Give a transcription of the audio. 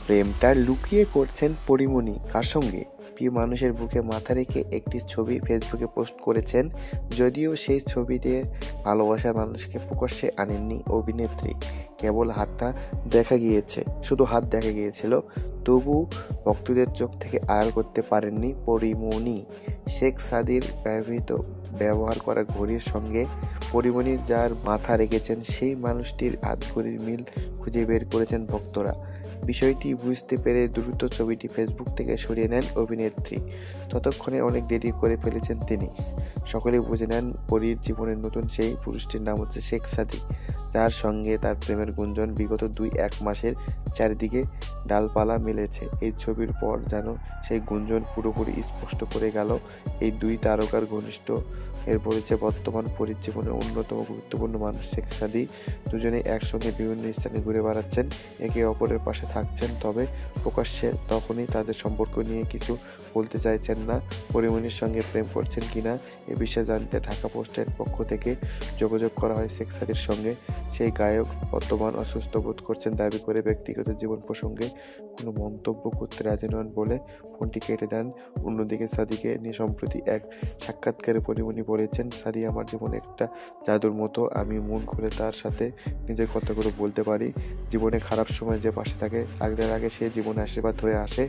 প্রেমটা লুকিয়ে করছেন পরীমণি কার সঙ্গে? প্রিয় মানুষের বুকে মাথা রেখে একটি ছবি ফেসবুকে পোস্ট করেছেন। যদিও সেই ছবিতে ভালোবাসার মানুষকে প্রকাশ্যে আনেননি অভিনেত্রী, কেবল শুধু হাত দেখা গিয়েছিল। তবু ভক্তদের চোখ থেকে আড়াল করতে পারেননি পরীমণি। শেখ সাদির ব্যবহার করা ঘড়ির সঙ্গে পরীমণি যার মাথা রেখেছেন সেই মানুষটির হাতঘড়ির মিল খুঁজে বের করেছেন ভক্তরা। বিষয়টি বুঝতে পেরে দ্রুত ছবিটি ফেসবুক থেকে সরিয়ে নেন অভিনেত্রী। ততক্ষণে অনেক দেরি করে ফেলেছেন তিনি। সকলেই বুঝে নেন পরীর জীবনের নতুন সেই পুরুষটির নাম হচ্ছে শেখ সাদী, যার সঙ্গে তার প্রেমের গুঞ্জন বিগত 2-1 মাসের চারিদিকে ডালপালা মেলেছে। এই ছবির পর যেন সেই গুঞ্জন পুরোপুরি স্পষ্ট করে গেল। এই দুই তারকার ঘনিষ্ঠ এর পরিচয় বর্তমান পরীর জীবনের অন্যতম গুরুত্বপূর্ণ মানুষ শেখ সাদী। দুজনেই একসঙ্গে বিভিন্ন স্থানে ঘুরে বেড়াচ্ছেন, একে অপরের পাশে থাকছেন, তবে প্রকাশ্যে তখনই তাদের সম্পর্ক নিয়ে কিছু বলতে চাইছেন না। পরীমণির সঙ্গে প্রেম করছেন কিনা এ বিষয়ে জানতে ঢাকা পোস্টের পক্ষ থেকে যোগাযোগ করা হয় শেখ সাদীর সঙ্গে। সেই গায়ক বর্তমান অসুস্থ বোধ করছেন দাবি করে ব্যক্তিগত জীবন প্রসঙ্গে কোনো মন্তব্য করতে রাজি নন বলে ফোনটি কেটে দেন। অন্যদিকে সাদীকে নিয়ে সম্প্রতি এক সাক্ষাৎকারে পরীমণি বলেছেন, সাদী আমার জীবনে একটা জাদুর মতো। আমি মন খুলে তার সাথে নিজের কথাগুলো বলতে পারি। জীবনে খারাপ সময় যে পাশে থাকে আগলের আগে সে জীবনে আশীর্বাদ হয়ে আসে।